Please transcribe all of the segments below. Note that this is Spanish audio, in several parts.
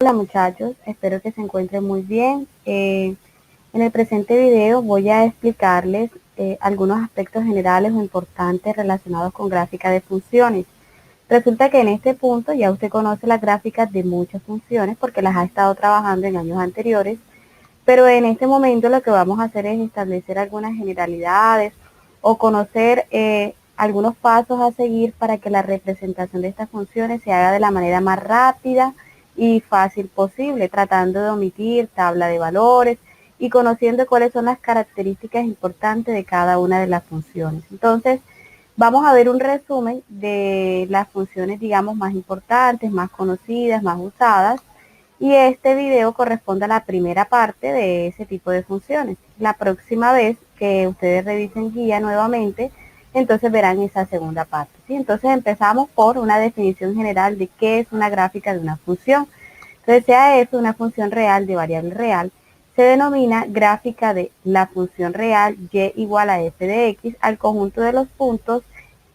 Hola muchachos, espero que se encuentren muy bien. En el presente video voy a explicarles algunos aspectos generales o importantes relacionados con gráficas de funciones. Resulta que en este punto ya usted conoce las gráficas de muchas funciones porque las ha estado trabajando en años anteriores, pero en este momento lo que vamos a hacer es establecer algunas generalidades o conocer algunos pasos a seguir para que la representación de estas funciones se haga de la manera más rápida y fácil posible, tratando de omitir tabla de valores y conociendo cuáles son las características importantes de cada una de las funciones. Entonces, vamos a ver un resumen de las funciones, digamos, más importantes, más conocidas, más usadas, y este video corresponde a la primera parte de ese tipo de funciones. La próxima vez que ustedes revisen guía nuevamente, entonces verán esa segunda parte, ¿sí? Entonces empezamos por una definición general de qué es una gráfica de una función. Entonces, sea eso una función real de variable real, se denomina gráfica de la función real y igual a f de x al conjunto de los puntos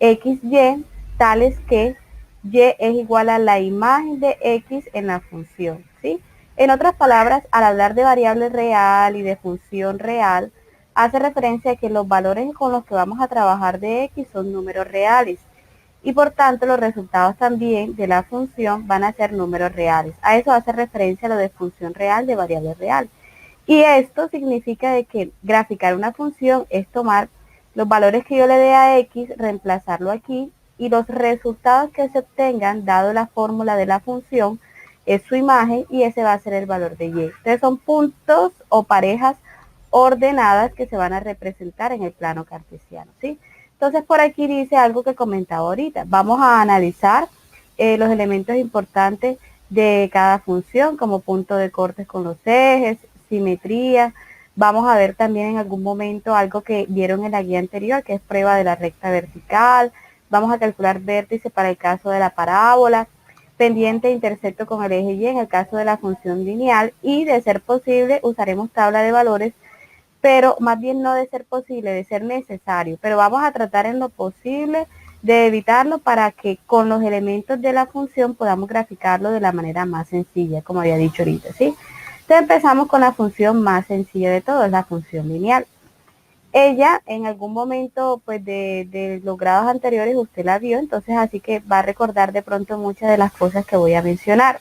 x, y, tales que y es igual a la imagen de x en la función, ¿sí? En otras palabras, al hablar de variable real y de función real, hace referencia a que los valores con los que vamos a trabajar de x son números reales y por tanto los resultados también de la función van a ser números reales. A eso hace referencia lo de función real de variable real. Y esto significa de que graficar una función es tomar los valores que yo le dé a x, reemplazarlo aquí, y los resultados que se obtengan, dado la fórmula de la función, es su imagen y ese va a ser el valor de y. Entonces son puntos o parejas ordenadas que se van a representar en el plano cartesiano, ¿sí? Entonces por aquí dice algo que comentaba ahorita. Vamos a analizar los elementos importantes de cada función, como punto de cortes con los ejes, simetría. Vamos a ver también en algún momento algo que vieron en la guía anterior, que es prueba de la recta vertical. Vamos a calcular vértice para el caso de la parábola, pendiente e intersecto con el eje y en el caso de la función lineal, y de ser posible usaremos tabla de valores, pero más bien no de ser posible, de ser necesario, pero vamos a tratar en lo posible de evitarlo para que con los elementos de la función podamos graficarlo de la manera más sencilla, como había dicho ahorita, ¿sí? Entonces empezamos con la función más sencilla de todo, es la función lineal. Ella en algún momento pues de los grados anteriores usted la vio, entonces así que va a recordar de pronto muchas de las cosas que voy a mencionar.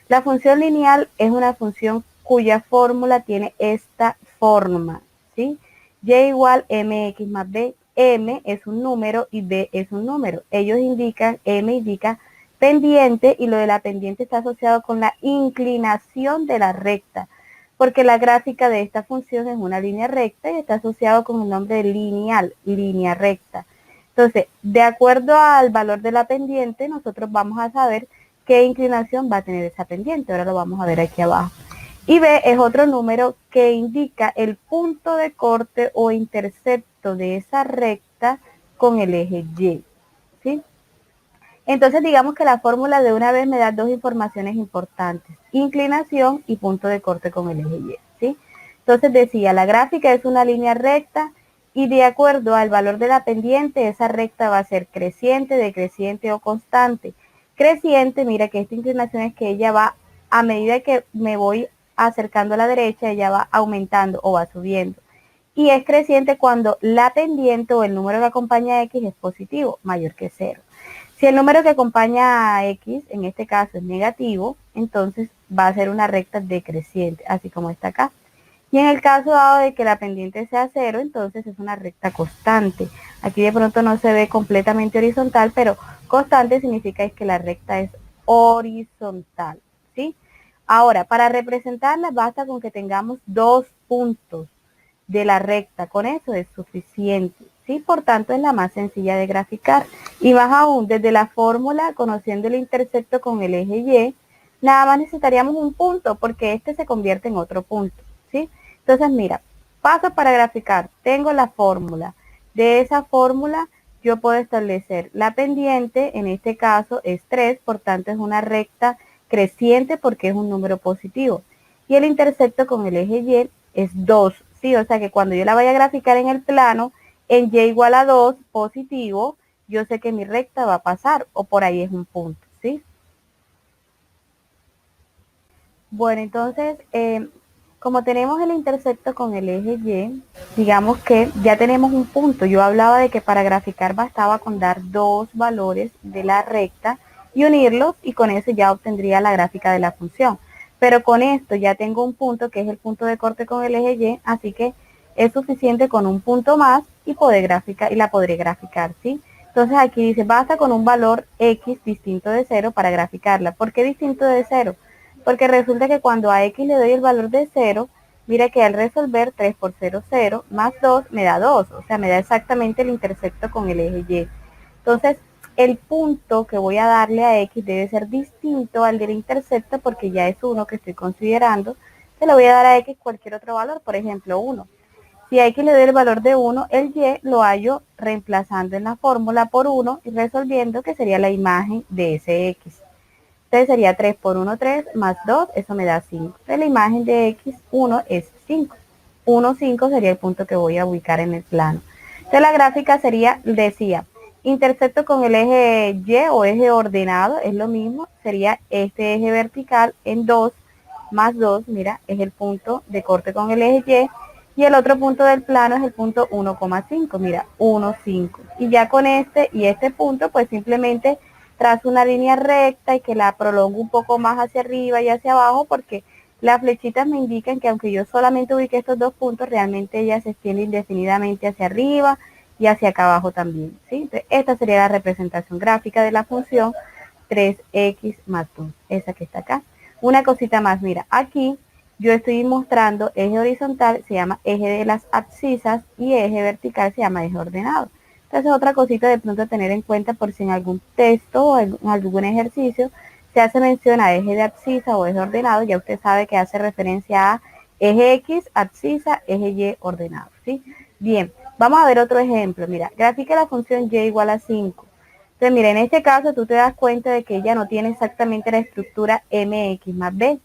La función lineal es una función cuya fórmula tiene esta forma, ¿sí? Y igual mx más b. M es un número y b es un número. Ellos indican, m indica pendiente y lo de la pendiente está asociado con la inclinación de la recta, porque la gráfica de esta función es una línea recta y está asociado con el nombre de lineal, línea recta. Entonces, de acuerdo al valor de la pendiente, nosotros vamos a saber qué inclinación va a tener esa pendiente. Ahora lo vamos a ver aquí abajo. Y B es otro número que indica el punto de corte o intercepto de esa recta con el eje Y, ¿sí? Entonces digamos que la fórmula de una vez me da dos informaciones importantes, inclinación y punto de corte con el eje Y, ¿sí? Entonces decía, la gráfica es una línea recta y de acuerdo al valor de la pendiente, esa recta va a ser creciente, decreciente o constante. Creciente, mira que esta inclinación es que ella va, a medida que me voy acercando a la derecha, ella va aumentando o va subiendo. Y es creciente cuando la pendiente o el número que acompaña a X es positivo, mayor que 0. Si el número que acompaña a X, en este caso es negativo, entonces va a ser una recta decreciente, así como está acá. Y en el caso dado de que la pendiente sea 0, entonces es una recta constante. Aquí de pronto no se ve completamente horizontal, pero constante significa que la recta es horizontal, ¿sí? Ahora, para representarla basta con que tengamos dos puntos de la recta, con eso es suficiente, ¿sí? Por tanto, es la más sencilla de graficar. Y más aún, desde la fórmula, conociendo el intersecto con el eje Y, nada más necesitaríamos un punto, porque este se convierte en otro punto, ¿sí? Entonces, mira, paso para graficar. Tengo la fórmula. De esa fórmula, yo puedo establecer la pendiente, en este caso es 3, por tanto es una recta creciente porque es un número positivo. Y el intersecto con el eje Y es 2, ¿sí? O sea que cuando yo la vaya a graficar en el plano, en Y igual a 2, positivo, yo sé que mi recta va a pasar, o por ahí es un punto, ¿sí? Bueno, entonces, como tenemos el intersecto con el eje Y, digamos que ya tenemos un punto. Yo hablaba de que para graficar bastaba con dar dos valores de la recta y unirlos, y con eso ya obtendría la gráfica de la función. Pero con esto ya tengo un punto que es el punto de corte con el eje Y, así que es suficiente con un punto más y poder graficar, y la podré graficar, ¿sí? Entonces aquí dice, basta con un valor X distinto de 0 para graficarla. ¿Por qué distinto de 0? Porque resulta que cuando a X le doy el valor de 0, mira que al resolver 3 por 0, 0, más 2 me da 2, o sea, me da exactamente el intersecto con el eje Y. Entonces, el punto que voy a darle a X debe ser distinto al del intersecto porque ya es 1 que estoy considerando. Se le voy a dar a X cualquier otro valor, por ejemplo, 1. Si a X le doy el valor de 1, el Y lo hallo reemplazando en la fórmula por 1 y resolviendo, que sería la imagen de ese X. Entonces sería 3 por 1, 3, más 2, eso me da 5. Entonces la imagen de X1 es 5. 1, 5 sería el punto que voy a ubicar en el plano. Entonces la gráfica sería, decía, intersecto con el eje Y o eje ordenado, es lo mismo, sería este eje vertical en 2 más 2, mira, es el punto de corte con el eje Y el otro punto del plano es el punto 1,5, mira, 1, 5. Y ya con este y este punto, pues simplemente trazo una línea recta y que la prolongo un poco más hacia arriba y hacia abajo, porque las flechitas me indican que aunque yo solamente ubique estos dos puntos, realmente ellas se extienden indefinidamente hacia arriba y hacia acá abajo también, ¿sí? Entonces, esta sería la representación gráfica de la función 3x más 2, esa que está acá. Una cosita más, mira, aquí yo estoy mostrando eje horizontal, se llama eje de las abscisas, y eje vertical se llama eje ordenado. Entonces, otra cosita de pronto a tener en cuenta por si en algún texto o en algún ejercicio se hace mención a eje de abscisa o eje ordenado, ya usted sabe que hace referencia a eje X, abscisa, eje Y ordenado, ¿sí? Bien, vamos a ver otro ejemplo. Mira, grafica la función Y igual a 5. Entonces, mira, en este caso tú te das cuenta de que ella no tiene exactamente la estructura mx más b.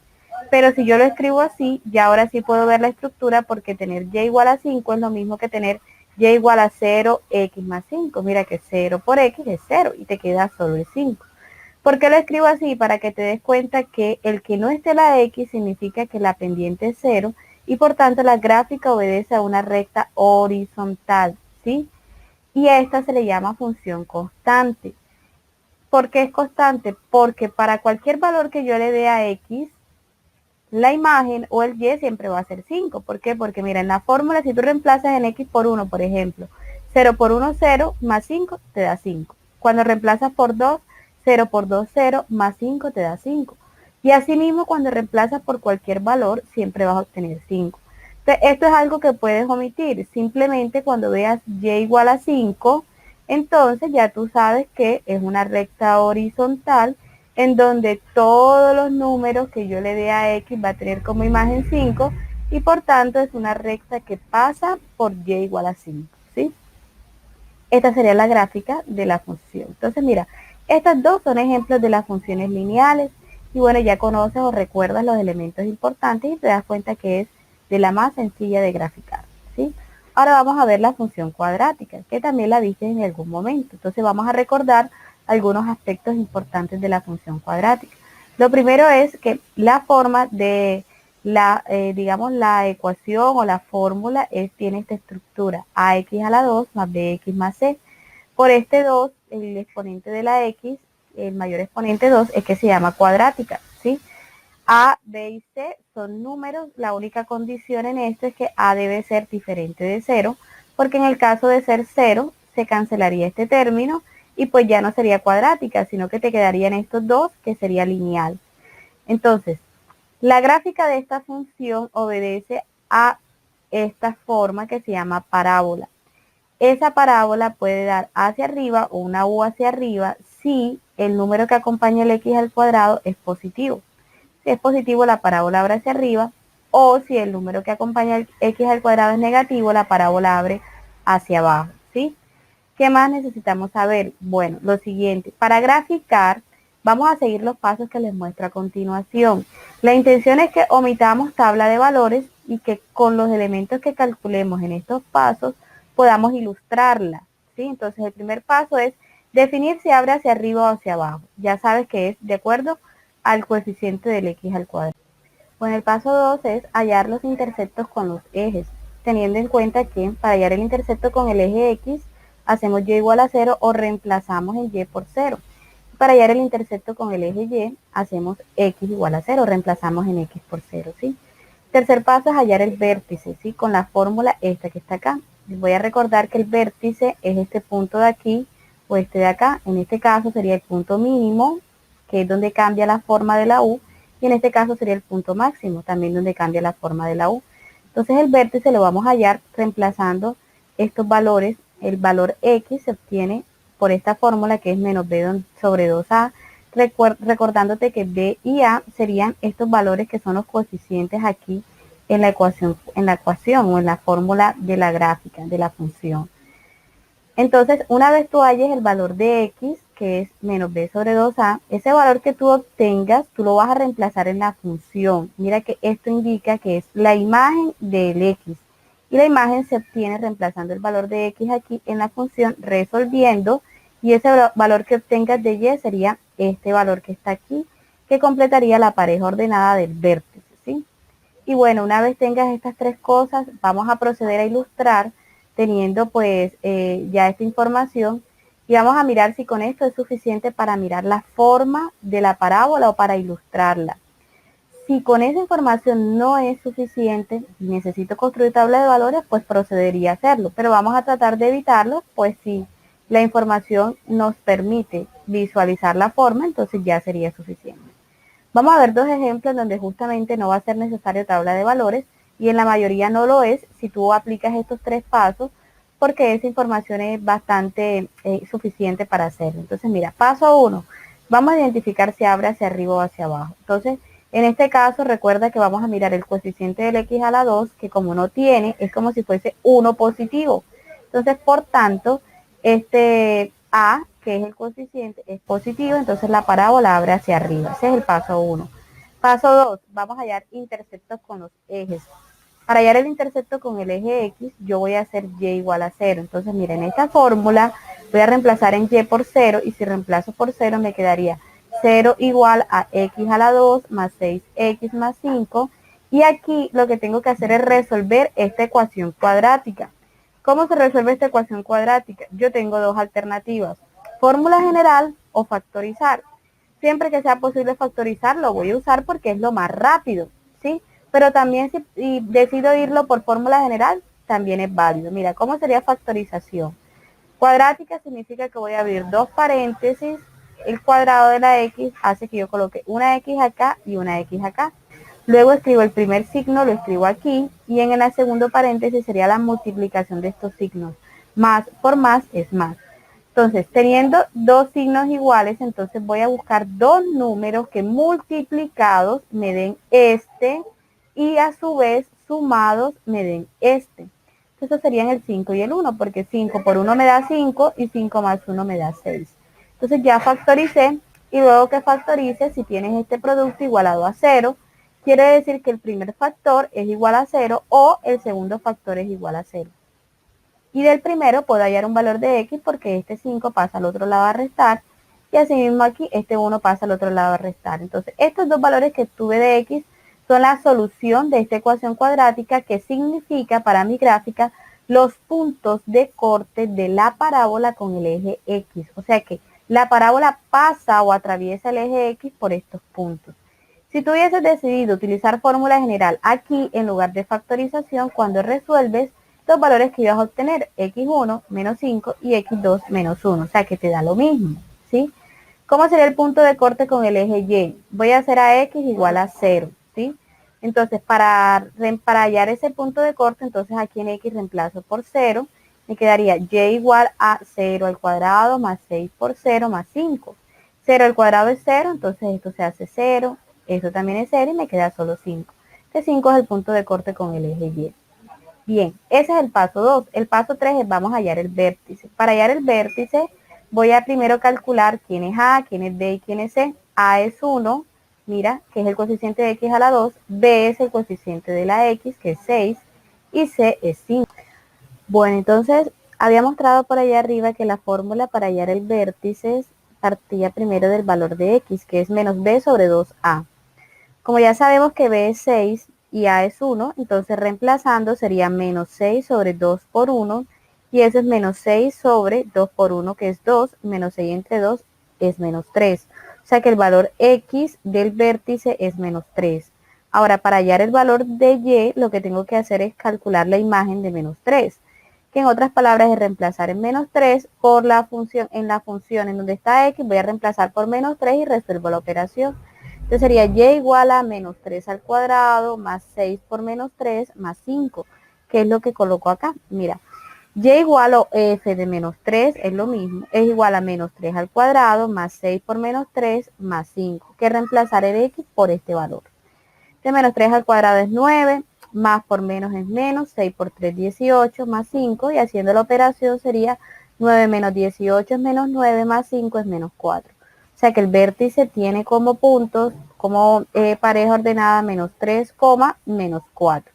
Pero si yo lo escribo así, ya ahora sí puedo ver la estructura, porque tener y igual a 5 es lo mismo que tener y igual a 0x más 5. Mira que 0 por x es 0 y te queda solo el 5. ¿Por qué lo escribo así? Para que te des cuenta que el que no esté la x significa que la pendiente es 0 y por tanto la gráfica obedece a una recta horizontal, ¿sí? Y a esta se le llama función constante. ¿Por qué es constante? Porque para cualquier valor que yo le dé a x, la imagen o el y siempre va a ser 5. ¿Por qué? Porque mira, en la fórmula, si tú reemplazas en x por 1, por ejemplo, 0 por 1, 0, más 5 te da 5. Cuando reemplazas por 2, 0 por 2, 0, más 5 te da 5. Y asimismo, cuando reemplazas por cualquier valor, siempre vas a obtener 5. Entonces, esto es algo que puedes omitir. Simplemente cuando veas y igual a 5, entonces ya tú sabes que es una recta horizontal en donde todos los números que yo le dé a X va a tener como imagen 5 y por tanto es una recta que pasa por Y igual a 5, ¿sí? Esta sería la gráfica de la función. Entonces, mira, estas dos son ejemplos de las funciones lineales y bueno, ya conoces o recuerdas los elementos importantes y te das cuenta que es de la más sencilla de graficar, ¿sí? Ahora vamos a ver la función cuadrática, que también la viste en algún momento. Entonces vamos a recordar algunos aspectos importantes de la función cuadrática. Lo primero es que la forma de digamos, la ecuación o la fórmula tiene esta estructura: ax a la 2 más bx más c. Por este 2, el exponente de la x, el mayor exponente 2, es que se llama cuadrática, ¿sí? A, B y C son números. La única condición en esto es que A debe ser diferente de 0, porque en el caso de ser 0, se cancelaría este término y pues ya no sería cuadrática, sino que te quedarían estos dos, que sería lineal. Entonces, la gráfica de esta función obedece a esta forma que se llama parábola. Esa parábola puede dar hacia arriba o una U hacia arriba si el número que acompaña el x al cuadrado es positivo. Si es positivo, la parábola abre hacia arriba, o si el número que acompaña el x al cuadrado es negativo, la parábola abre hacia abajo, ¿sí? ¿Qué más necesitamos saber? Bueno, lo siguiente, para graficar vamos a seguir los pasos que les muestro a continuación. La intención es que omitamos tabla de valores y que con los elementos que calculemos en estos pasos podamos ilustrarla, ¿sí? Entonces el primer paso es definir si abre hacia arriba o hacia abajo. Ya sabes que es de acuerdo al coeficiente del x al cuadrado. Bueno, el paso 2 es hallar los interceptos con los ejes, teniendo en cuenta que para hallar el intercepto con el eje X, hacemos Y igual a 0 o reemplazamos el Y por 0. Para hallar el intercepto con el eje Y, hacemos X igual a 0, reemplazamos en X por 0, ¿sí? Tercer paso es hallar el vértice, ¿sí? Con la fórmula esta que está acá. Les voy a recordar que el vértice es este punto de aquí o este de acá. En este caso sería el punto mínimo, que es donde cambia la forma de la U, y en este caso sería el punto máximo, también donde cambia la forma de la U. Entonces el vértice lo vamos a hallar reemplazando estos valores. El valor X se obtiene por esta fórmula que es menos B sobre 2A, recordándote que B y A serían estos valores que son los coeficientes aquí en la ecuación o en la fórmula de la gráfica, de la función. Entonces, una vez tú halles el valor de X, que es menos B sobre 2A, ese valor que tú obtengas, tú lo vas a reemplazar en la función. Mira que esto indica que es la imagen del X. Y la imagen se obtiene reemplazando el valor de X aquí en la función, resolviendo, y ese valor que obtengas de Y sería este valor que está aquí, que completaría la pareja ordenada del vértice, ¿sí? Y bueno, una vez tengas estas tres cosas, vamos a proceder a ilustrar teniendo pues ya esta información y vamos a mirar si con esto es suficiente para mirar la forma de la parábola o para ilustrarla. Si con esa información no es suficiente y necesito construir tabla de valores, pues procedería a hacerlo, pero vamos a tratar de evitarlo, pues si la información nos permite visualizar la forma, entonces ya sería suficiente. Vamos a ver dos ejemplos donde justamente no va a ser necesario tabla de valores y en la mayoría no lo es si tú aplicas estos tres pasos porque esa información es bastante suficiente para hacerlo. Entonces mira, paso 1, vamos a identificar si abre hacia arriba o hacia abajo. Entonces en este caso recuerda que vamos a mirar el coeficiente del X a la 2 que como no tiene es como si fuese 1 positivo. Entonces por tanto este A, que es el coeficiente, es positivo, entonces la parábola abre hacia arriba. Ese es el paso 1. Paso 2, vamos a hallar interceptos con los ejes. Para hallar el intercepto con el eje X, yo voy a hacer Y igual a 0. Entonces, miren, esta fórmula voy a reemplazar en Y por 0, y si reemplazo por 0 me quedaría 0 igual a X a la 2 más 6X más 5. Y aquí lo que tengo que hacer es resolver esta ecuación cuadrática. ¿Cómo se resuelve esta ecuación cuadrática? Yo tengo dos alternativas, fórmula general o factorizar. Siempre que sea posible factorizar lo voy a usar porque es lo más rápido, ¿sí? Pero también si decido irlo por fórmula general, también es válido. Mira, ¿cómo sería factorización? Cuadrática significa que voy a abrir dos paréntesis, el cuadrado de la X hace que yo coloque una X acá y una X acá. Luego escribo el primer signo, lo escribo aquí, y en el segundo paréntesis sería la multiplicación de estos signos. Más por más es más. Entonces, teniendo dos signos iguales, entonces voy a buscar dos números que multiplicados me den este y a su vez sumados me den este. Entonces serían el 5 y el 1, porque 5 por 1 me da 5 y 5 más 1 me da 6. Entonces ya factoricé y luego que factorice, si tienes este producto igualado a 0, quiere decir que el primer factor es igual a 0 o el segundo factor es igual a 0. Y del primero puedo hallar un valor de X porque este 5 pasa al otro lado a restar y asimismo aquí este 1 pasa al otro lado a restar. Entonces estos dos valores que tuve de X son la solución de esta ecuación cuadrática, que significa para mi gráfica los puntos de corte de la parábola con el eje X. O sea que la parábola pasa o atraviesa el eje X por estos puntos. Si tú hubieses decidido utilizar fórmula general aquí en lugar de factorización, cuando resuelves, los valores que ibas a obtener, x1 menos 5 y x2 menos 1, o sea que te da lo mismo, ¿sí? ¿Cómo sería el punto de corte con el eje Y? Voy a hacer a X igual a 0, ¿sí? Entonces, para hallar ese punto de corte, entonces aquí en X reemplazo por 0, me quedaría Y igual a 0 al cuadrado más 6 por 0 más 5. 0 al cuadrado es 0, entonces esto se hace 0, eso también es 0 y me queda solo 5. Este 5 es el punto de corte con el eje Y. Bien, ese es el paso 2. El paso 3 es vamos a hallar el vértice. Para hallar el vértice voy a primero calcular quién es A, quién es B y quién es C. A es 1, mira, que es el coeficiente de X a la 2. B es el coeficiente de la X, que es 6. Y C es 5. Bueno, entonces había mostrado por allá arriba que la fórmula para hallar el vértice partía primero del valor de X, que es menos B sobre 2A. Como ya sabemos que B es 6 y A es 1, entonces reemplazando sería menos 6 sobre 2 por 1, y eso es menos 6 sobre 2 por 1, que es 2, menos 6 entre 2 es menos 3. O sea que el valor X del vértice es menos 3. Ahora, para hallar el valor de Y, lo que tengo que hacer es calcular la imagen de menos 3, que en otras palabras es reemplazar en menos 3 por la función, en la función en donde está X, voy a reemplazar por menos 3 y resuelvo la operación. Entonces sería Y igual a menos 3 al cuadrado más 6 por menos 3 más 5, que es lo que coloco acá. Mira, Y igual a F de menos 3 es lo mismo, es igual a menos 3 al cuadrado más 6 por menos 3 más 5, que reemplazar el X por este valor. De menos 3 al cuadrado es 9, más por menos es menos, 6 por 3 18, más 5, y haciendo la operación sería 9 menos 18 es menos 9, más 5 es menos 4. O sea que el vértice tiene como puntos, como pareja ordenada, menos 3, menos 4.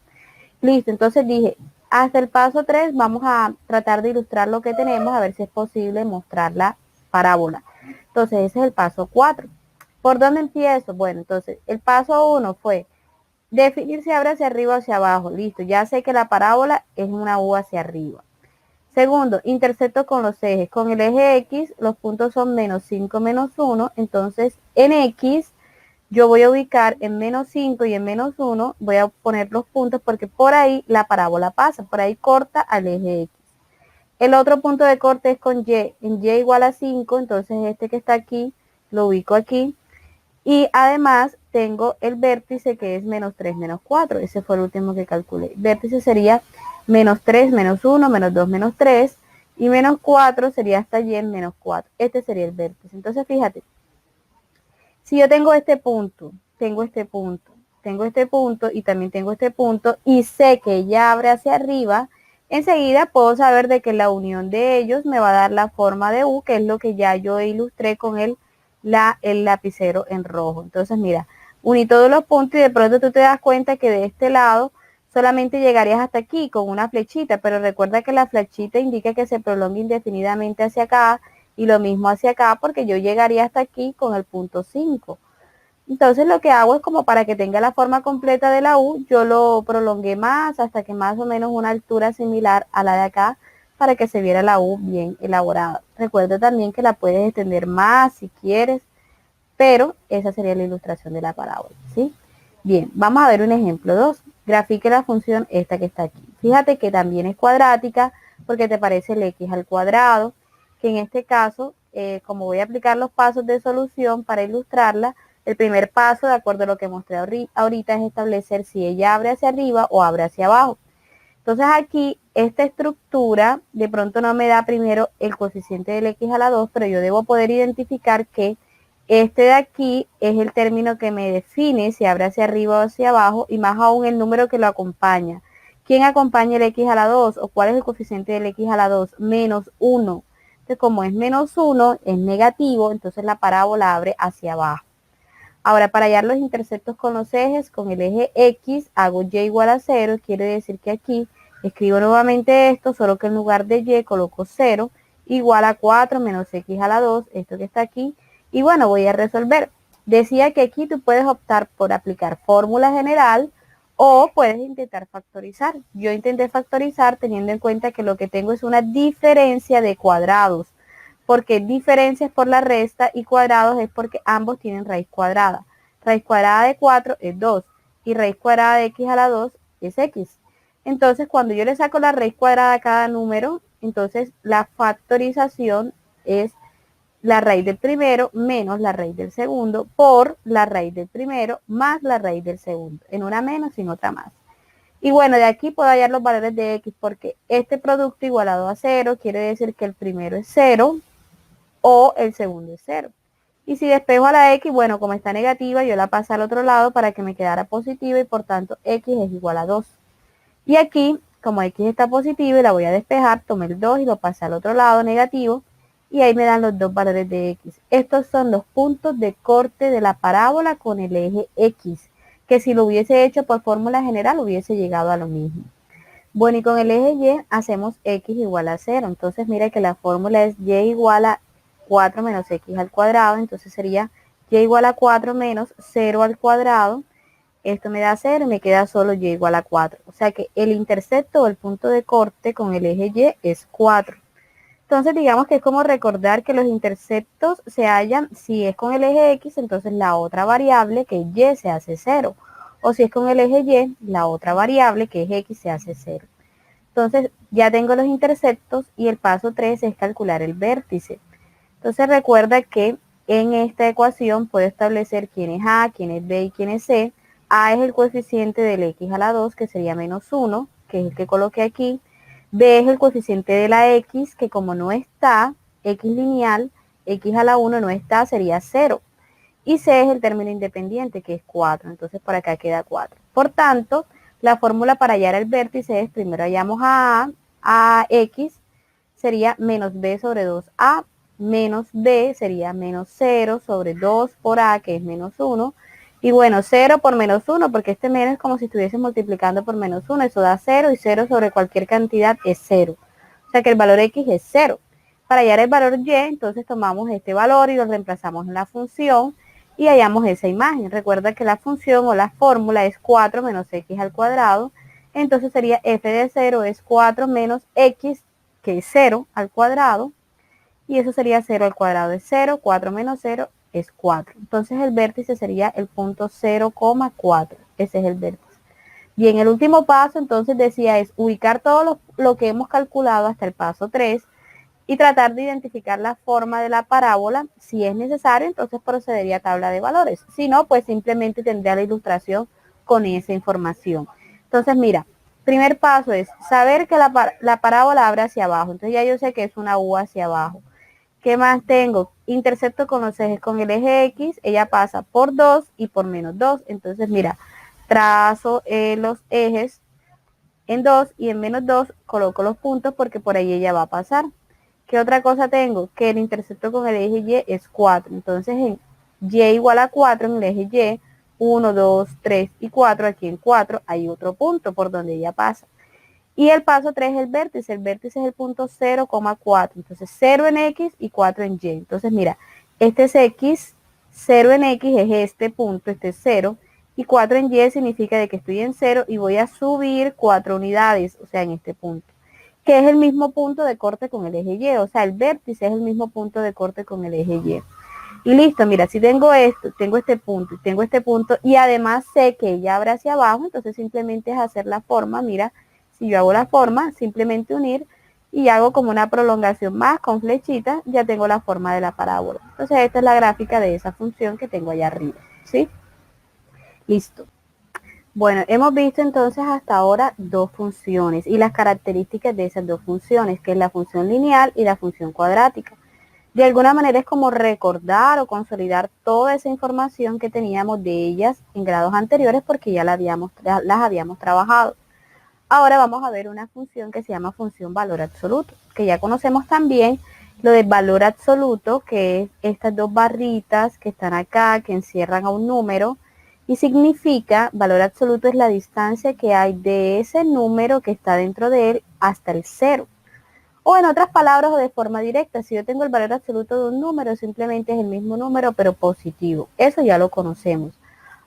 Listo, entonces dije, hasta el paso 3 vamos a tratar de ilustrar lo que tenemos, a ver si es posible mostrar la parábola. Entonces ese es el paso 4. ¿Por dónde empiezo? Bueno, entonces el paso 1 fue definir si abre hacia arriba o hacia abajo. Listo, ya sé que la parábola es una U hacia arriba. Segundo, intersecto con los ejes. Con el eje X, los puntos son menos 5, menos 1. Entonces, en X, yo voy a ubicar en menos 5 y en menos 1. Voy a poner los puntos porque por ahí la parábola pasa. Por ahí corta al eje X. El otro punto de corte es con Y. En Y igual a 5, entonces este que está aquí, lo ubico aquí. Y además tengo el vértice que es menos 3, menos 4. Ese fue el último que calculé. El vértice sería menos 3, menos 1, menos 2, menos 3. Y menos 4 sería hasta Y en menos 4. Este sería el vértice. Entonces fíjate, si yo tengo este punto, tengo este punto, tengo este punto y también tengo este punto y sé que ella abre hacia arriba, enseguida puedo saber de que la unión de ellos me va a dar la forma de U, que es lo que ya yo ilustré con el lapicero en rojo. Entonces mira, uní todos los puntos y de pronto tú te das cuenta que de este lado solamente llegarías hasta aquí con una flechita, pero recuerda que la flechita indica que se prolonga indefinidamente hacia acá, y lo mismo hacia acá porque yo llegaría hasta aquí con el punto 5. Entonces lo que hago es, como para que tenga la forma completa de la U, yo lo prolongué más hasta que más o menos una altura similar a la de acá, para que se viera la U bien elaborada. Recuerda también que la puedes extender más si quieres, pero esa sería la ilustración de la parábola, ¿sí? Bien, vamos a ver un ejemplo 2. Grafique la función esta que está aquí. Fíjate que también es cuadrática porque te parece el X al cuadrado, que en este caso, como voy a aplicar los pasos de solución para ilustrarla, el primer paso, de acuerdo a lo que mostré ahorita, es establecer si ella abre hacia arriba o abre hacia abajo. Entonces aquí, esta estructura de pronto no me da primero el coeficiente del X a la 2, pero yo debo poder identificar que este de aquí es el término que me define si abre hacia arriba o hacia abajo, y más aún el número que lo acompaña. ¿Quién acompaña el X a la 2? ¿O cuál es el coeficiente del X a la 2? Menos 1. Entonces, como es menos 1, es negativo, entonces la parábola abre hacia abajo. Ahora, para hallar los intersectos con los ejes, con el eje X, hago Y igual a 0, quiere decir que aquí escribo nuevamente esto, solo que en lugar de Y coloco 0, igual a 4 menos X a la 2, esto que está aquí, y bueno, voy a resolver. Decía que aquí tú puedes optar por aplicar fórmula general o puedes intentar factorizar. Yo intenté factorizar teniendo en cuenta que lo que tengo es una diferencia de cuadrados, porque diferencias por la resta y cuadrados es porque ambos tienen raíz cuadrada. Raíz cuadrada de 4 es 2 y raíz cuadrada de X a la 2 es X. Entonces, cuando yo le saco la raíz cuadrada a cada número, entonces la factorización es la raíz del primero menos la raíz del segundo por la raíz del primero más la raíz del segundo. En una menos y en otra más. Y bueno, de aquí puedo hallar los valores de X porque este producto igualado a 0 quiere decir que el primero es 0 o el segundo es 0. Y si despejo a la X, bueno, como está negativa, yo la paso al otro lado para que me quedara positiva y por tanto X es igual a 2. Y aquí, como X está positiva y la voy a despejar, tomé el 2 y lo pasé al otro lado negativo y ahí me dan los dos valores de X. Estos son los puntos de corte de la parábola con el eje X, que si lo hubiese hecho por fórmula general hubiese llegado a lo mismo. Bueno, y con el eje Y hacemos X igual a 0. Entonces mira que la fórmula es Y igual a 4 menos X al cuadrado. Entonces sería Y igual a 4 menos 0 al cuadrado. Esto me da 0 y me queda solo y igual a 4. O sea que el intercepto o el punto de corte con el eje y es 4. Entonces digamos que es como recordar que los interceptos se hallan, si es con el eje X, entonces la otra variable que es Y se hace 0. O si es con el eje Y, la otra variable que es X se hace 0. Entonces ya tengo los interceptos y el paso 3 es calcular el vértice. Entonces recuerda que en esta ecuación puedo establecer quién es A, quién es B y quién es C. A es el coeficiente del X a la 2, que sería menos 1, que es el que coloqué aquí. B es el coeficiente de la X, que como no está, X lineal, X a la 1 no está, sería 0. Y C es el término independiente, que es 4. Entonces por acá queda 4. Por tanto, la fórmula para hallar el vértice es, primero hallamos a X, sería menos B sobre 2A, menos B sería menos 0 sobre 2 por A, que es menos 1. Y bueno, 0 por menos 1, porque este menos es como si estuviese multiplicando por menos 1, eso da 0, y 0 sobre cualquier cantidad es 0. O sea que el valor X es 0. Para hallar el valor Y, entonces tomamos este valor y lo reemplazamos en la función y hallamos esa imagen. Recuerda que la función o la fórmula es 4 menos X al cuadrado, entonces sería f de 0 es 4 menos X, que es 0 al cuadrado, y eso sería 0 al cuadrado es 0, 4 menos 0 es 4. Entonces el vértice sería el punto 0,4. Ese es el vértice. Y en el último paso, entonces decía, es ubicar todo lo que hemos calculado hasta el paso 3 y tratar de identificar la forma de la parábola. Si es necesario, entonces procedería a tabla de valores. Si no, pues simplemente tendría la ilustración con esa información. Entonces, mira, primer paso es saber que la parábola abre hacia abajo. Entonces ya yo sé que es una U hacia abajo. ¿Qué más tengo? Intercepto con los ejes, con el eje X, ella pasa por 2 y por menos 2. Entonces, mira, trazo los ejes en 2 y en menos 2 coloco los puntos porque por ahí ella va a pasar. ¿Qué otra cosa tengo? Que el intercepto con el eje Y es 4. Entonces, en Y igual a 4, en el eje Y, 1, 2, 3 y 4, aquí en 4 hay otro punto por donde ella pasa. Y el paso 3 es el vértice es el punto 0,4. Entonces 0 en X y 4 en Y. Entonces mira, este es X, 0 en X es este punto, este es 0, y 4 en Y significa de que estoy en 0 y voy a subir 4 unidades, o sea, en este punto, que es el mismo punto de corte con el eje Y, o sea, el vértice es el mismo punto de corte con el eje Y. Y listo, mira, si tengo esto, tengo este punto, y tengo este punto, y además sé que ella abre hacia abajo, entonces simplemente es hacer la forma, mira, si yo hago la forma, simplemente unir, y hago como una prolongación más con flechitas, ya tengo la forma de la parábola. Entonces esta es la gráfica de esa función que tengo allá arriba, ¿sí? Listo. Bueno, hemos visto entonces hasta ahora dos funciones y las características de esas dos funciones, que es la función lineal y la función cuadrática. De alguna manera es como recordar o consolidar toda esa información que teníamos de ellas en grados anteriores porque ya las habíamos trabajado. Ahora vamos a ver una función que se llama función valor absoluto, que ya conocemos también lo de valor absoluto, que es estas dos barritas que están acá, que encierran a un número, y significa, valor absoluto es la distancia que hay de ese número que está dentro de él hasta el cero. O en otras palabras o de forma directa, si yo tengo el valor absoluto de un número, simplemente es el mismo número pero positivo. Eso ya lo conocemos.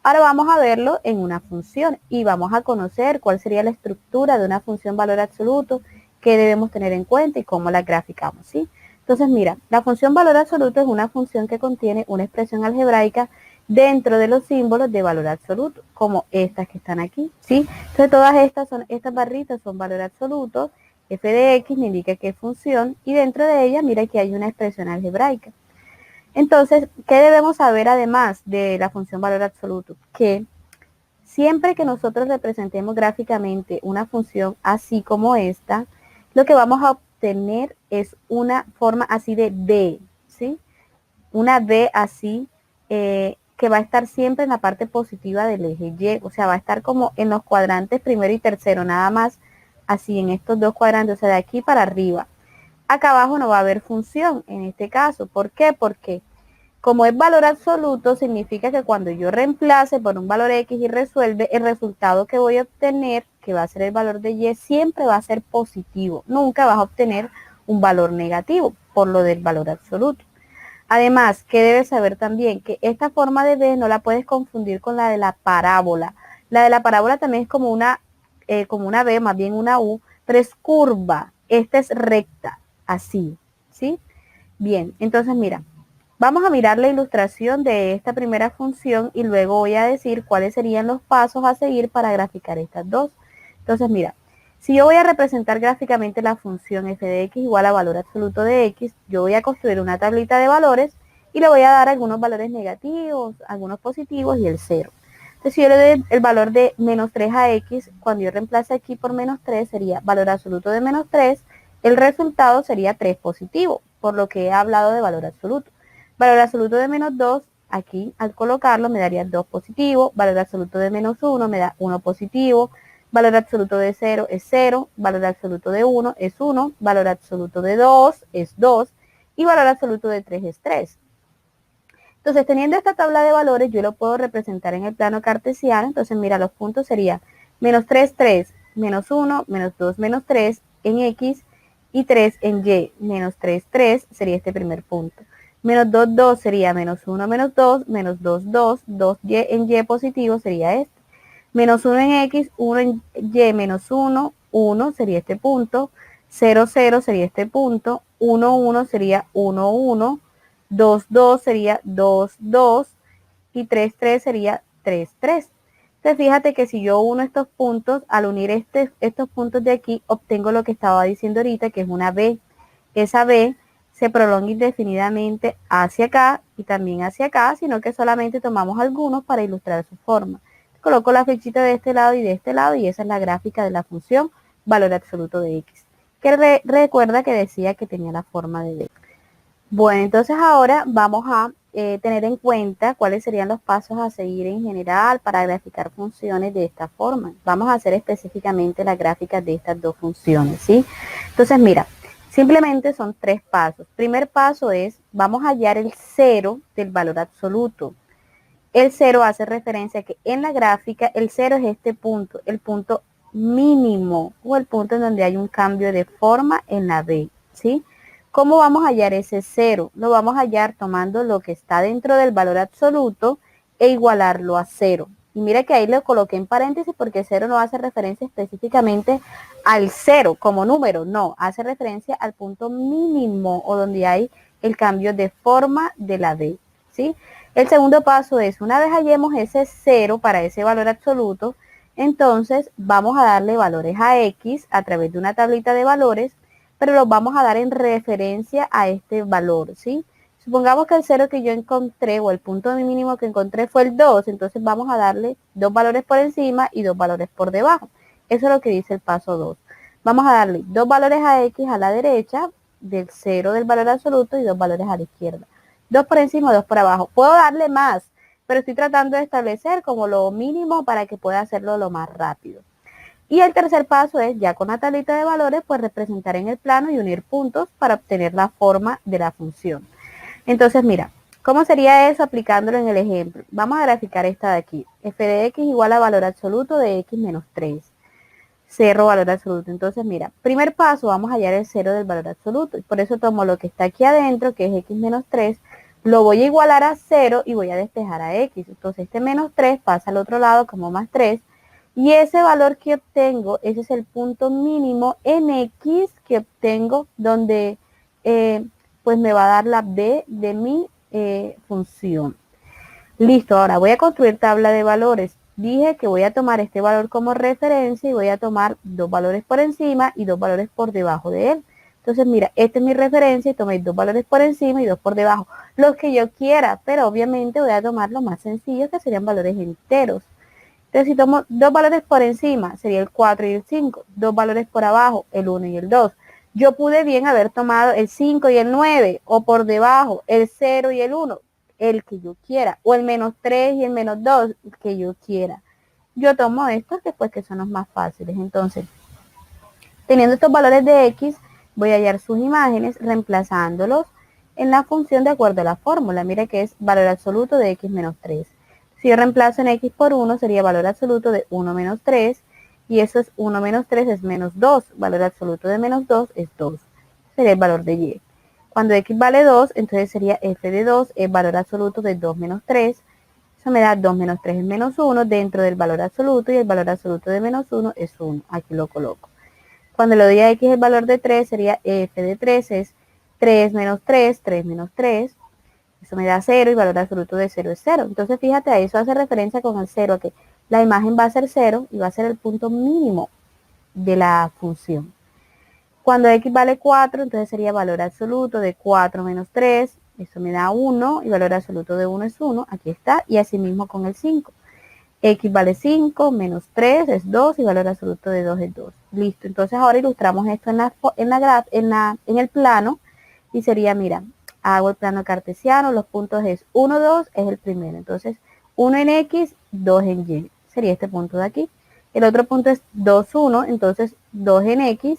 Ahora vamos a verlo en una función y vamos a conocer cuál sería la estructura de una función valor absoluto, qué debemos tener en cuenta y cómo la graficamos, ¿sí? Entonces mira, la función valor absoluto es una función que contiene una expresión algebraica dentro de los símbolos de valor absoluto, como estas que están aquí, ¿sí? Entonces todas estas barritas son valor absoluto. F de X me indica qué función y dentro de ella mira que hay una expresión algebraica. Entonces, ¿qué debemos saber además de la función valor absoluto? Que siempre que nosotros representemos gráficamente una función así como esta, lo que vamos a obtener es una forma así de D, ¿sí? Una D así que va a estar siempre en la parte positiva del eje Y, o sea, va a estar como en los cuadrantes primero y tercero, nada más así en estos dos cuadrantes, o sea, de aquí para arriba. Acá abajo no va a haber función en este caso. ¿Por qué? Porque como es valor absoluto, significa que cuando yo reemplace por un valor X y resuelve, el resultado que voy a obtener, que va a ser el valor de Y, siempre va a ser positivo. Nunca vas a obtener un valor negativo por lo del valor absoluto. Además, que debes saber también que esta forma de D no la puedes confundir con la de la parábola. La de la parábola también es como una B, más bien una U, pero es curva. Esta es recta, así, ¿sí? Bien, entonces mira, vamos a mirar la ilustración de esta primera función y luego voy a decir cuáles serían los pasos a seguir para graficar estas dos. Entonces mira, si yo voy a representar gráficamente la función f de x igual a valor absoluto de x, yo voy a construir una tablita de valores y le voy a dar algunos valores negativos, algunos positivos y el 0. Entonces si yo le doy el valor de menos 3 a x, cuando yo reemplace aquí por menos 3 sería valor absoluto de menos 3, el resultado sería 3 positivo, por lo que he hablado de valor absoluto. Valor absoluto de menos 2, aquí al colocarlo me daría 2 positivo, valor absoluto de menos 1 me da 1 positivo, valor absoluto de 0 es 0, valor absoluto de 1 es 1, valor absoluto de 2 es 2 y valor absoluto de 3 es 3. Entonces, teniendo esta tabla de valores, yo lo puedo representar en el plano cartesiano. Entonces, mira, los puntos serían menos 3, 3, menos 1, menos 2, menos 3 en X y 3 en Y. Menos 3, 3 sería este primer punto. Menos 2, 2 sería menos 1, menos 2, menos 2, 2, 2Y en Y positivo sería este. Menos 1 en X, 1 en Y, menos 1, 1 sería este punto. 0, 0 sería este punto. 1, 1 sería 1, 1. 2, 2 sería 2, 2 y 3, 3 sería 3, 3. Entonces fíjate que si yo uno estos puntos, al unir estos puntos de aquí, obtengo lo que estaba diciendo ahorita, que es una B. Esa B se prolonga indefinidamente hacia acá y también hacia acá, sino que solamente tomamos algunos para ilustrar su forma. Coloco la flechita de este lado y de este lado y esa es la gráfica de la función valor absoluto de X. Que recuerda que decía que tenía la forma de B. Bueno, entonces ahora vamos a tener en cuenta cuáles serían los pasos a seguir en general para graficar funciones de esta forma. Vamos a hacer específicamente las gráficas de estas dos funciones, ¿sí? Entonces, mira, simplemente son 3 pasos. Primer paso es, vamos a hallar el 0 del valor absoluto. El 0 hace referencia a que en la gráfica el 0 es este punto, el punto mínimo o el punto en donde hay un cambio de forma en la B, ¿sí? ¿Cómo vamos a hallar ese 0? Lo vamos a hallar tomando lo que está dentro del valor absoluto e igualarlo a 0. Y mira que ahí lo coloqué en paréntesis porque 0 no hace referencia específicamente al 0 como número, no, hace referencia al punto mínimo o donde hay el cambio de forma de la D, ¿sí? El segundo paso es, una vez hallemos ese 0 para ese valor absoluto, entonces vamos a darle valores a X a través de una tablita de valores, pero los vamos a dar en referencia a este valor, ¿sí? Supongamos que el 0 que yo encontré o el punto mínimo que encontré fue el 2, entonces vamos a darle 2 valores por encima y 2 valores por debajo. Eso es lo que dice el paso 2. Vamos a darle 2 valores a X a la derecha del 0 del valor absoluto y 2 valores a la izquierda. 2 por encima, 2 por abajo. Puedo darle más, pero estoy tratando de establecer como lo mínimo para que pueda hacerlo lo más rápido. Y el tercer paso es, ya con la tablita de valores, pues representar en el plano y unir puntos para obtener la forma de la función. Entonces, mira, ¿cómo sería eso aplicándolo en el ejemplo? Vamos a graficar esta de aquí. F de X igual a valor absoluto de X menos 3. 0 valor absoluto. Entonces, mira, primer paso, vamos a hallar el 0 del valor absoluto. Por eso tomo lo que está aquí adentro, que es X menos 3, lo voy a igualar a 0 y voy a despejar a X. Entonces, este menos 3 pasa al otro lado como más 3. Y ese valor que obtengo, ese es el punto mínimo en X que obtengo, donde pues me va a dar la B de mi función. Listo, ahora voy a construir tabla de valores. Dije que voy a tomar este valor como referencia y voy a tomar 2 valores por encima y 2 valores por debajo de él. Entonces, mira, esta es mi referencia y tomé 2 valores por encima y 2 por debajo. Los que yo quiera, pero obviamente voy a tomar los más sencillos, que serían valores enteros. Entonces, si tomo 2 valores por encima, sería el 4 y el 5. 2 valores por abajo, el 1 y el 2. Yo pude bien haber tomado el 5 y el 9, o por debajo, el 0 y el 1, el que yo quiera, o el menos 3 y el menos 2, el que yo quiera. Yo tomo estos después que son los más fáciles. Entonces, teniendo estos valores de X, voy a hallar sus imágenes reemplazándolos en la función de acuerdo a la fórmula. Mira que es valor absoluto de X menos 3. Si yo reemplazo en X por 1, sería valor absoluto de 1 menos 3. Y eso es 1 menos 3 es menos 2. Valor absoluto de menos 2 es 2. Sería el valor de Y. Cuando X vale 2, entonces sería F de 2, el valor absoluto de 2 menos 3. Eso me da 2 menos 3 es menos 1 dentro del valor absoluto y el valor absoluto de menos 1 es 1. Aquí lo coloco. Cuando le doy a x el valor de 3 sería f de 3 es 3 menos 3, 3 menos 3. Eso me da 0 y el valor absoluto de 0 es 0. Entonces fíjate, a eso hace referencia con el 0, a que la imagen va a ser 0 y va a ser el punto mínimo de la función. Cuando x vale 4, entonces sería valor absoluto de 4 menos 3, eso me da 1 y valor absoluto de 1 es 1, aquí está, y así mismo con el 5. X vale 5, menos 3 es 2 y valor absoluto de 2 es 2. Listo, entonces ahora ilustramos esto en el plano y sería, mira, hago el plano cartesiano, los puntos es 1, 2 es el primero, entonces 1 en X, 2 en Y, sería este punto de aquí. El otro punto es 2, 1, entonces 2 en X,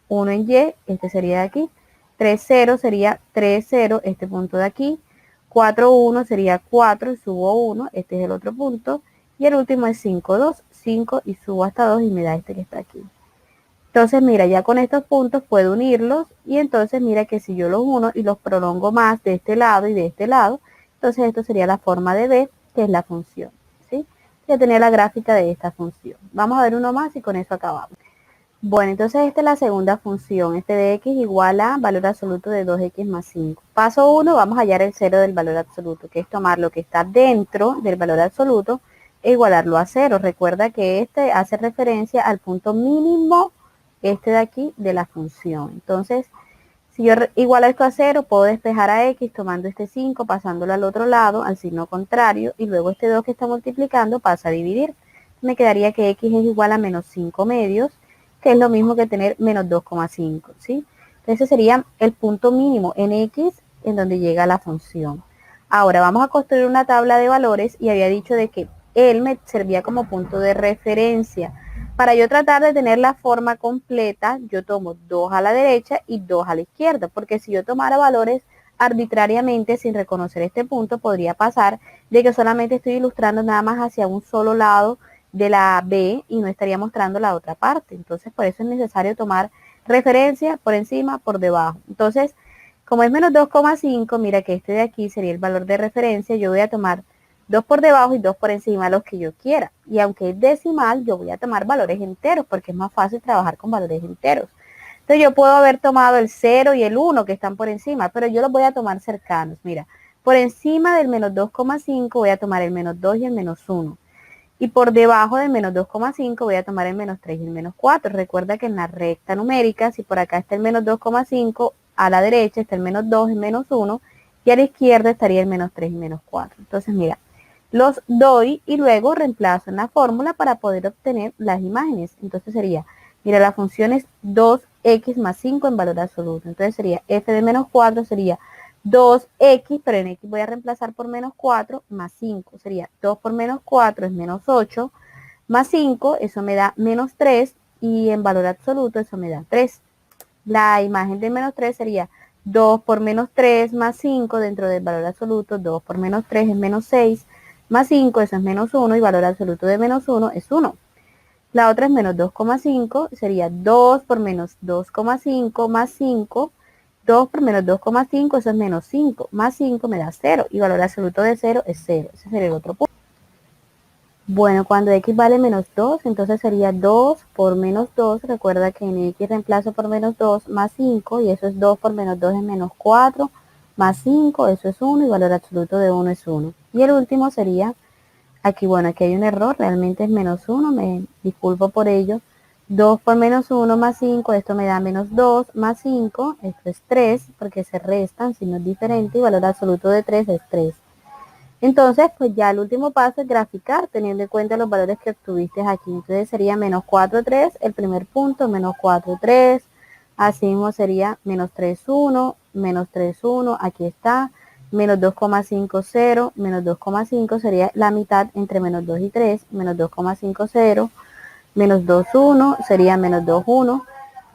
1 en Y, este sería de aquí. 3, 0 sería 3, 0, este punto de aquí. 4, 1 sería 4 y subo 1, este es el otro punto. Y el último es 5, 2, 5 y subo hasta 2 y me da este que está aquí. Entonces mira, ya con estos puntos puedo unirlos y entonces mira que si yo los uno y los prolongo más de este lado y de este lado, entonces esto sería la forma de b, que es la función, ¿sí? Ya tenía la gráfica de esta función. Vamos a ver uno más y con eso acabamos. Bueno, entonces esta es la segunda función, f de x igual a valor absoluto de 2x más 5. Paso 1, vamos a hallar el cero del valor absoluto, que es tomar lo que está dentro del valor absoluto e igualarlo a 0. Recuerda que este hace referencia al punto mínimo, este de aquí, de la función. Entonces, si yo igualo esto a 0, puedo despejar a x tomando este 5, pasándolo al otro lado, al signo contrario, y luego este 2 que está multiplicando pasa a dividir. Me quedaría que x es igual a menos 5 medios, que es lo mismo que tener menos 2,5, ¿sí? Ese sería el punto mínimo en x en donde llega la función. Ahora vamos a construir una tabla de valores y había dicho de que él me servía como punto de referencia. Para yo tratar de tener la forma completa, yo tomo 2 a la derecha y 2 a la izquierda, porque si yo tomara valores arbitrariamente sin reconocer este punto, podría pasar de que solamente estoy ilustrando nada más hacia un solo lado de la B y no estaría mostrando la otra parte. Entonces, por eso es necesario tomar referencia por encima, por debajo. Entonces, como es menos 2,5, mira que este de aquí sería el valor de referencia. Yo voy a tomar 2 por debajo y 2 por encima, los que yo quiera. Y aunque es decimal, yo voy a tomar valores enteros porque es más fácil trabajar con valores enteros. Entonces, yo puedo haber tomado el 0 y el 1 que están por encima, pero yo los voy a tomar cercanos. Mira, por encima del menos 2,5 voy a tomar el menos 2 y el menos 1. Y por debajo del menos 2,5 voy a tomar el menos 3 y el menos 4. Recuerda que en la recta numérica, si por acá está el menos 2,5, a la derecha está el menos 2 y menos 1, y a la izquierda estaría el menos 3 y menos 4. Entonces, mira, los doy y luego reemplazo en la fórmula para poder obtener las imágenes. Entonces sería, mira, la función es 2x más 5 en valor absoluto. Entonces sería f de menos 4 sería 2x, pero en x voy a reemplazar por menos 4, más 5. Sería 2 por menos 4 es menos 8, más 5, eso me da menos 3, y en valor absoluto eso me da 3. La imagen de menos 3 sería 2 por menos 3 más 5 dentro del valor absoluto. 2 por menos 3 es menos 6, más 5, eso es menos 1, y valor absoluto de menos 1 es 1. La otra es menos 2,5, sería 2 por menos 2,5 más 5. 2 por menos 2,5, eso es menos 5, más 5 me da 0, y valor absoluto de 0 es 0. Ese sería el otro punto. Bueno, cuando x vale menos 2, entonces sería 2 por menos 2. Recuerda que en x reemplazo por menos 2 más 5, y eso es 2 por menos 2 es menos 4, más 5, eso es 1, y valor absoluto de 1 es 1. Y el último sería, aquí, bueno, aquí hay un error, realmente es menos 1, me disculpo por ello. 2 por menos 1 más 5, esto me da menos 2 más 5, esto es 3, porque se restan, si no es diferente, y valor absoluto de 3 es 3. Entonces, pues ya el último paso es graficar, teniendo en cuenta los valores que obtuviste aquí. Entonces sería menos 4, 3, el primer punto, menos 4, 3, así mismo sería menos 3, 1, menos 3, 1, aquí está, menos 2,5, 0, menos 2,5 sería la mitad entre menos 2 y 3, menos 2,5, 0, menos 2, 1, sería menos 2, 1,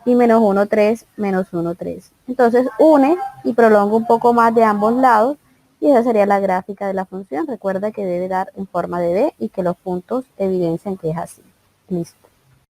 y menos 1, 3, menos 1, 3. Entonces une y prolonga un poco más de ambos lados, y esa sería la gráfica de la función. Recuerda que debe dar en forma de D y que los puntos evidencian que es así. Listo.